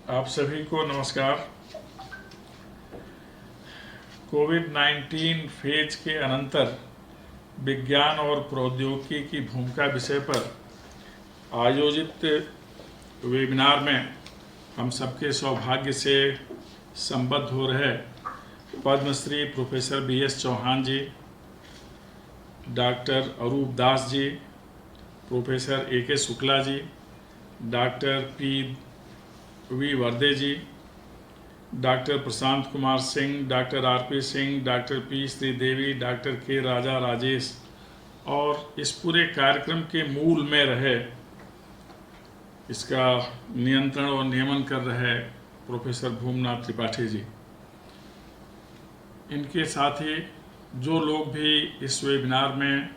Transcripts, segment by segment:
आप सभी को नमस्कार। कोविड-19 फेज के अनंतर विज्ञान और प्रौद्योगिकी की भूमिका विषय पर आयोजित वेबिनार में हम सबके सौभाग्य से संबद्ध हो रहे Padmashri professor BS Chauhan ji, doctor Arup Das ji, professor AK Shukla ji, doctor PV Varde ji, doctor Prashant Kumar Singh, doctor RP Singh, doctor P Sridevi, doctor K Raja Rajesh और इस पूरे कार्यक्रम के मूल में रहे, इसका नियंत्रण और नियमन कर रहे प्रोफेसर भूमनाथ त्रिपाठी जी। इनके साथ ही जो लोग भी इस वेबिनार में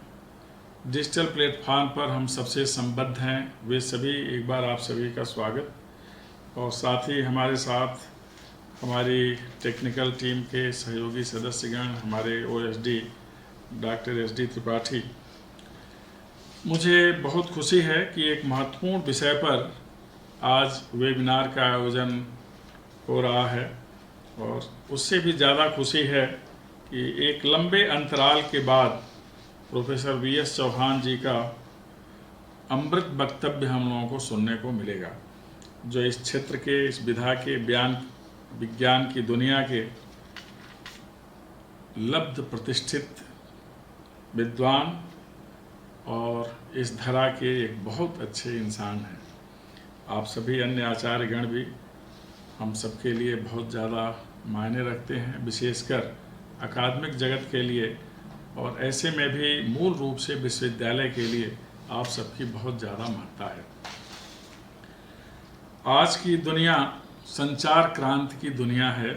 डिजिटल प्लेटफॉर्म पर हम सबसे संबद्ध हैं, वे सभी एक बार आप सभी का स्वागत। और साथ ही हमारे साथ हमारी टेक्निकल टीम के सहयोगी सदस्यगण, हमारे OSD डॉक्टर SD त्रिपाठी। मुझे बहुत खुशी है कि एक महत्वपूर्ण विषय पर आज वेबिनार का आयोजन हो रहा है और उससे भी ज़्यादा खुशी है कि एक लंबे अंतराल के बाद प्रोफेसर BS चौहान जी का अमृत वक्तव्य हम लोगों को सुनने को मिलेगा, जो इस क्षेत्र के, इस विधा के, विज्ञान की दुनिया के लब्ध प्रतिष्ठित विद्वान और इस धरा के एक बहुत अच्छे इंसान हैं। आप सभी अन्य आचार्यगण भी हम सबके लिए बहुत ज़्यादा मायने रखते हैं, विशेषकर अकादमिक जगत के लिए, और ऐसे में भी मूल रूप से विश्वविद्यालय के लिए आप सबकी बहुत ज़्यादा महत्ता है। आज की दुनिया संचार क्रांति की दुनिया है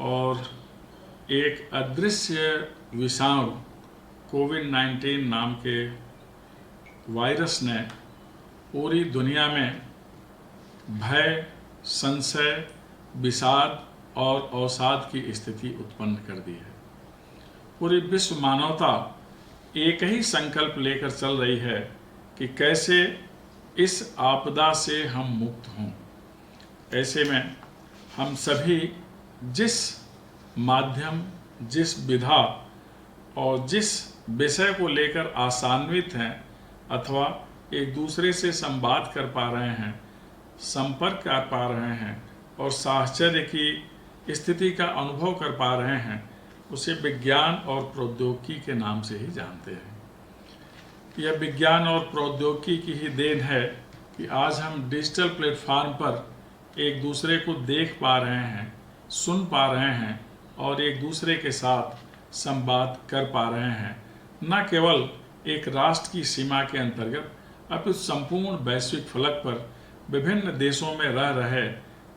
और एक अदृश्य विषाणु कोविड-19 नाम के वायरस ने पूरी दुनिया में भय, संशय, विषाद और अवसाद की स्थिति उत्पन्न कर दी है। पूरी विश्व मानवता एक ही संकल्प लेकर चल रही है कि कैसे इस आपदा से हम मुक्त हों। ऐसे में हम सभी जिस माध्यम, जिस विधा और जिस विषय को लेकर आशान्वित हैं अथवा एक दूसरे से संवाद कर पा रहे हैं, संपर्क कर पा रहे हैं और साहचर्य की स्थिति का अनुभव कर पा रहे हैं, उसे विज्ञान और प्रौद्योगिकी के नाम से ही जानते हैं। यह विज्ञान और प्रौद्योगिकी की ही देन है कि आज हम डिजिटल प्लेटफॉर्म पर एक दूसरे को देख पा रहे हैं, सुन पा रहे हैं और एक दूसरे के साथ संवाद कर पा रहे हैं, न केवल एक राष्ट्र की सीमा के अंतर्गत अपितु संपूर्ण वैश्विक फलक पर विभिन्न देशों में रह रहे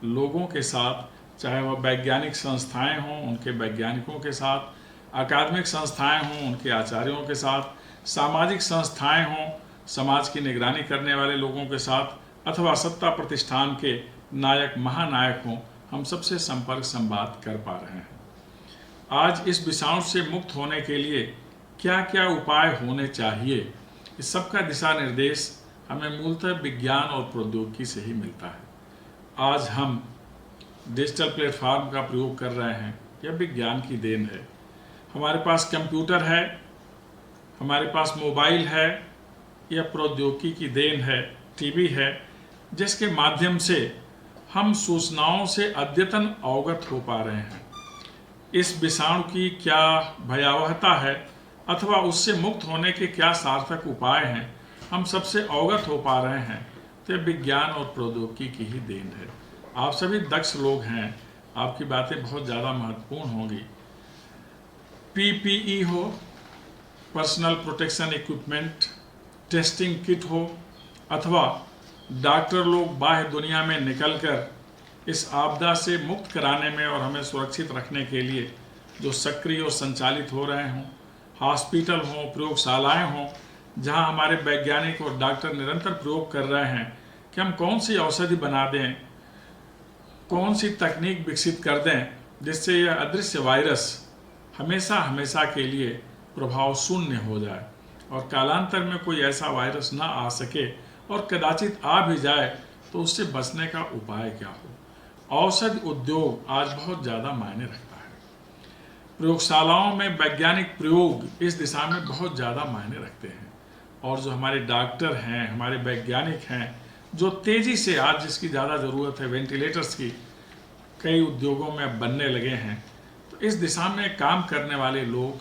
लोगों के साथ, चाहे वह वैज्ञानिक संस्थाएं हों, उनके वैज्ञानिकों के साथ, अकादमिक संस्थाएं हों, उनके आचार्यों के साथ, सामाजिक संस्थाएं हों, समाज की निगरानी करने वाले लोगों के साथ, अथवा सत्ता प्रतिष्ठान के नायक महानायक हों, हम सबसे संपर्क संवाद कर पा रहे हैं। आज इस विषाणु से मुक्त होने के लिए क्या क्या उपाय होने चाहिए, इस सब का दिशा निर्देश हमें मूलतः विज्ञान और प्रौद्योगिकी से ही मिलता है। आज हम डिजिटल प्लेटफॉर्म का प्रयोग कर रहे हैं, यह विज्ञान की देन है। हमारे पास कंप्यूटर है, हमारे पास मोबाइल है, यह प्रौद्योगिकी की देन है। टीवी है, जिसके माध्यम से हम सूचनाओं से अद्यतन अवगत हो पा रहे हैं। इस विषाणु की क्या भयावहता है अथवा उससे मुक्त होने के क्या सार्थक उपाय हैं, हम सबसे अवगत हो पा रहे हैं। तो विज्ञान और प्रौद्योगिकी की ही देन है। आप सभी दक्ष लोग हैं, आपकी बातें बहुत ज़्यादा महत्वपूर्ण होंगी। PPE हो, personal protection equipment, testing kit हो, अथवा डॉक्टर लोग बाह्य दुनिया में निकलकर इस आपदा से मुक्त कराने में और हमें सुरक्षित रखने के लिए जो सक्रिय और संचालित हो रहे हों, हॉस्पिटल हों, प्रयोगशालाएं हों, जहां हमारे वैज्ञानिक और डॉक्टर निरंतर प्रयोग कर रहे हैं कि हम कौन सी औषधि बना दें, कौन सी तकनीक विकसित कर दें जिससे यह अदृश्य वायरस हमेशा हमेशा के लिए प्रभाव शून्य हो जाए और कालांतर में कोई ऐसा वायरस ना आ सके, और कदाचित आ भी जाए तो उससे बचने का उपाय क्या हो। औषध उद्योग आज बहुत ज़्यादा मायने रखता है। प्रयोगशालाओं में वैज्ञानिक प्रयोग इस दिशा में बहुत ज़्यादा मायने रखते हैं, और जो हमारे डॉक्टर हैं, हमारे वैज्ञानिक हैं, जो तेज़ी से आज जिसकी ज़्यादा ज़रूरत है वेंटिलेटर्स की, कई उद्योगों में बनने लगे हैं। तो इस दिशा में काम करने वाले लोग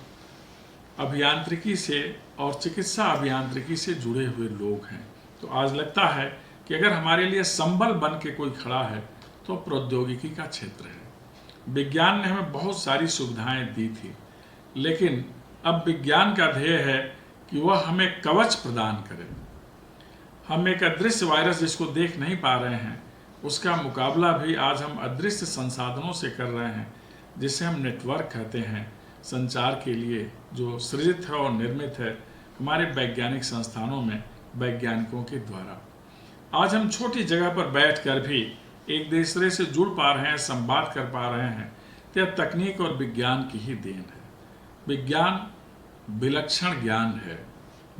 अभियांत्रिकी से और चिकित्सा अभियांत्रिकी से जुड़े हुए लोग हैं। तो आज लगता है कि अगर हमारे लिए संबल बन के कोई खड़ा है तो प्रौद्योगिकी का क्षेत्र है। विज्ञान ने हमें बहुत सारी सुविधाएं दी थी, लेकिन अब विज्ञान का ध्येय है कि वह हमें कवच प्रदान करे। हम एक अदृश्य वायरस जिसको देख नहीं पा रहे हैं, उसका मुकाबला भी आज हम अदृश्य संसाधनों से कर रहे हैं, जिसे हम नेटवर्क कहते हैं, संचार के लिए जो सृजित है और निर्मित है हमारे वैज्ञानिक संस्थानों में वैज्ञानिकों के द्वारा। आज हम छोटी जगह पर बैठकर भी एक दूसरे से जुड़ पा रहे हैं, संवाद कर पा रहे हैं, तो यह तकनीक और विज्ञान की ही देन है। विज्ञान विलक्षण ज्ञान है,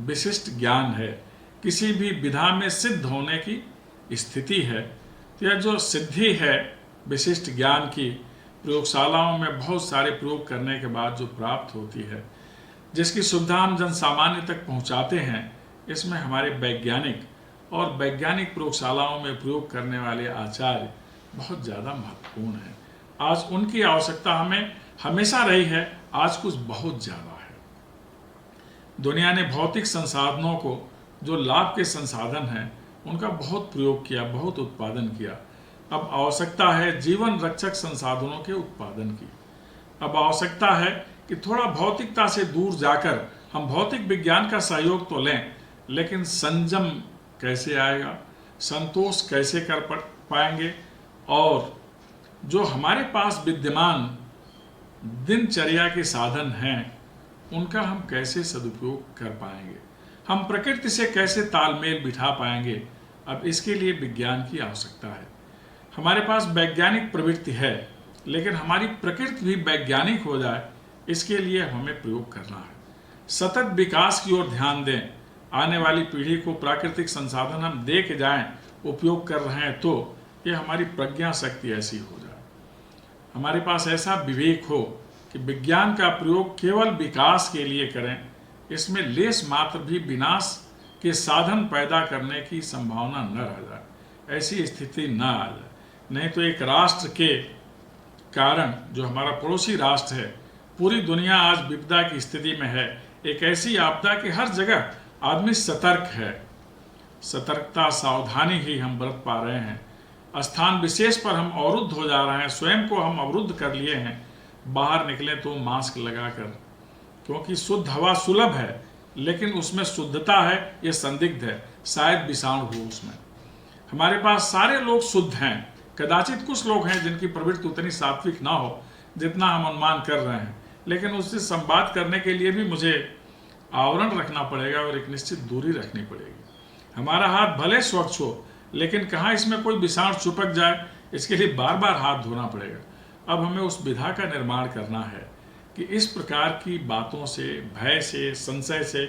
विशिष्ट ज्ञान है, किसी भी विधा में सिद्ध होने की स्थिति है। तो यह जो सिद्धि है विशिष्ट ज्ञान की, प्रयोगशालाओं में बहुत सारे प्रयोग करने के बाद जो प्राप्त होती है, जिसकी सुविधा हम जन सामान्य तक पहुंचाते हैं, इसमें हमारे वैज्ञानिक और वैज्ञानिक प्रयोगशालाओं में प्रयोग करने वाले आचार्य बहुत ज़्यादा महत्वपूर्ण हैं। आज उनकी आवश्यकता हमें हमेशा रही है, आज कुछ बहुत ज़्यादा है। दुनिया ने भौतिक संसाधनों को, जो लाभ के संसाधन हैं, उनका बहुत प्रयोग किया, बहुत उत्पादन किया। अब आवश्यकता है जीवन रक्षक संसाधनों के उत्पादन की। अब आवश्यकता है कि थोड़ा भौतिकता से दूर जाकर हम भौतिक विज्ञान का सहयोग तो लें, लेकिन संयम कैसे आएगा, संतोष कैसे कर पाएंगे, और जो हमारे पास विद्यमान दिनचर्या के साधन हैं उनका हम कैसे सदुपयोग कर पाएंगे, हम प्रकृति से कैसे तालमेल बिठा पाएंगे। अब इसके लिए विज्ञान की आवश्यकता है। हमारे पास वैज्ञानिक प्रवृत्ति है, लेकिन हमारी प्रकृति भी वैज्ञानिक हो जाए, इसके लिए हमें प्रयोग करना है। सतत विकास की ओर ध्यान दें। आने वाली पीढ़ी को प्राकृतिक संसाधन हम दे के जाएं, उपयोग कर रहे हैं, तो ये हमारी प्रज्ञा शक्ति ऐसी हो जाए, हमारे पास ऐसा विवेक हो कि विज्ञान का प्रयोग केवल विकास के लिए करें, इसमें लेस मात्र भी विनाश के साधन पैदा करने की संभावना न रह जाए, ऐसी स्थिति न आ जाए। नहीं तो एक राष्ट्र के कारण, जो हमारा पड़ोसी राष्ट्र है, पूरी दुनिया आज विपदा की स्थिति में है, एक ऐसी आपदा कि हर जगह आदमी सतर्क है। सतर्कता, सावधानी ही हम बरत पा रहे हैं। स्थान विशेष पर हम अवरुद्ध हो जा रहे हैं, स्वयं को हम अवरुद्ध कर लिए हैं। बाहर निकले तो मास्क लगाकर, क्योंकि शुद्ध हवा सुलभ है, लेकिन उसमें शुद्धता है ये संदिग्ध है, शायद विषाणु हो उसमें। हमारे पास सारे लोग शुद्ध हैं, कदाचित कुछ लोग हैं जिनकी प्रवृत्ति उतनी सात्विक ना हो जितना हम अनुमान कर रहे हैं, लेकिन उससे संवाद करने के लिए भी मुझे आवरण रखना पड़ेगा और एक निश्चित दूरी रखनी पड़ेगी। हमारा हाथ भले स्वच्छ हो, लेकिन कहाँ इसमें कोई विषाणु चिपक जाए, इसके लिए बार बार हाथ धोना पड़ेगा। अब हमें उस विधा का निर्माण करना है कि इस प्रकार की बातों से, भय से, संशय से,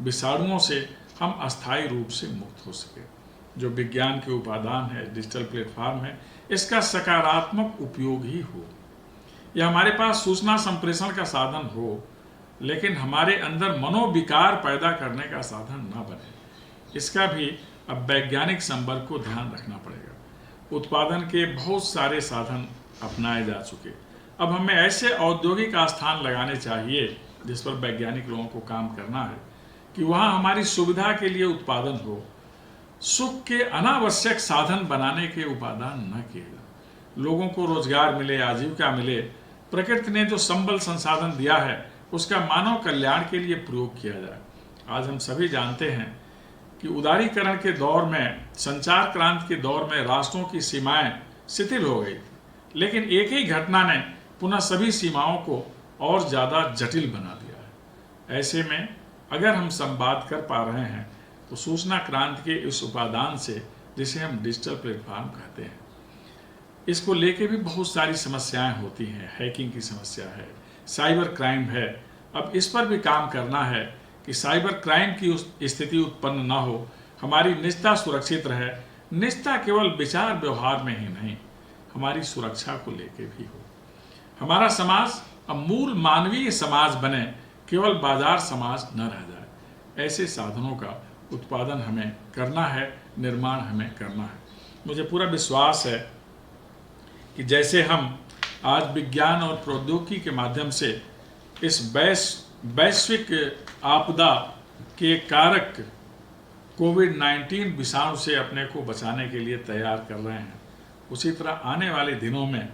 विषाणुओं से हम अस्थायी रूप से मुक्त हो सके। जो विज्ञान के उपादान है, डिजिटल प्लेटफॉर्म है, इसका सकारात्मक उपयोग ही हो। यह हमारे पास सूचना संप्रेषण का साधन हो, लेकिन हमारे अंदर मनोविकार पैदा करने का साधन न बने। इसका भी अब वैज्ञानिक संवर्ग को ध्यान रखना पड़ेगा। उत्पादन के बहुत सारे साधन अपनाए जा चुके, अब हमें ऐसे औद्योगिक आस्थान लगाने चाहिए जिस पर वैज्ञानिक लोगों को काम करना है कि वहाँ हमारी सुविधा के लिए उत्पादन हो, सुख के अनावश्यक साधन बनाने के उपादान न किए जाए। लोगों को रोजगार मिले, आजीविका मिले, प्रकृति ने जो संबल संसाधन दिया है उसका मानव कल्याण के लिए प्रयोग किया जाए। आज हम सभी जानते हैं कि उदारीकरण के दौर में, संचार क्रांति के दौर में राष्ट्रों की सीमाएं शिथिल हो गई, लेकिन एक ही घटना ने पुनः सभी सीमाओं को और ज़्यादा जटिल बना दिया है। ऐसे में अगर हम संवाद कर पा रहे हैं तो सूचना क्रांति के इस उपादान से, जिसे हम डिजिटल प्लेटफॉर्म कहते हैं, इसको लेके भी बहुत सारी समस्याएं होती हैं। हैकिंग की समस्या है, साइबर क्राइम है। अब इस पर भी काम करना है कि साइबर क्राइम की स्थिति उत्पन्न ना हो, हमारी निजता सुरक्षित रहे। निजता केवल विचार व्यवहार में ही नहीं, हमारी सुरक्षा को लेके भी हो। हमारा समाज अब मूल मानवीय समाज बने, केवल बाजार समाज न रह जाए। ऐसे साधनों का उत्पादन हमें करना है, निर्माण हमें करना है। मुझे पूरा विश्वास है कि जैसे हम आज विज्ञान और प्रौद्योगिकी के माध्यम से इस वैश्विक आपदा के कारक कोविड-19 विषाणु से अपने को बचाने के लिए तैयार कर रहे हैं, उसी तरह आने वाले दिनों में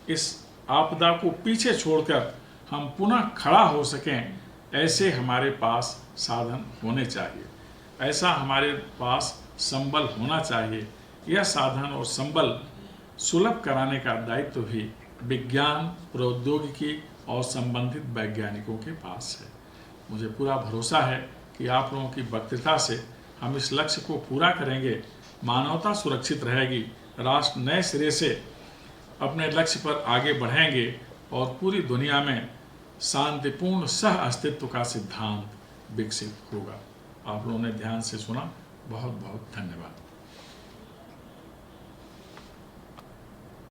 इस आपदा को पीछे छोड़कर हम पुनः खड़ा हो सकें, ऐसे हमारे पास साधन होने चाहिए, ऐसा हमारे पास संबल होना चाहिए। यह साधन और संबल सुलभ कराने का दायित्व भी विज्ञान, प्रौद्योगिकी और संबंधित वैज्ञानिकों के पास है। मुझे पूरा भरोसा है कि आप लोगों की वक्तृता से हम इस लक्ष्य को पूरा करेंगे, मानवता सुरक्षित रहेगी, राष्ट्र नए सिरे से अपने लक्ष्य पर आगे बढ़ेंगे और पूरी दुनिया में शांतिपूर्ण सह अस्तित्व का सिद्धांत विकसित होगा। आप लोगों ने ध्यान से सुना, बहुत बहुत धन्यवाद।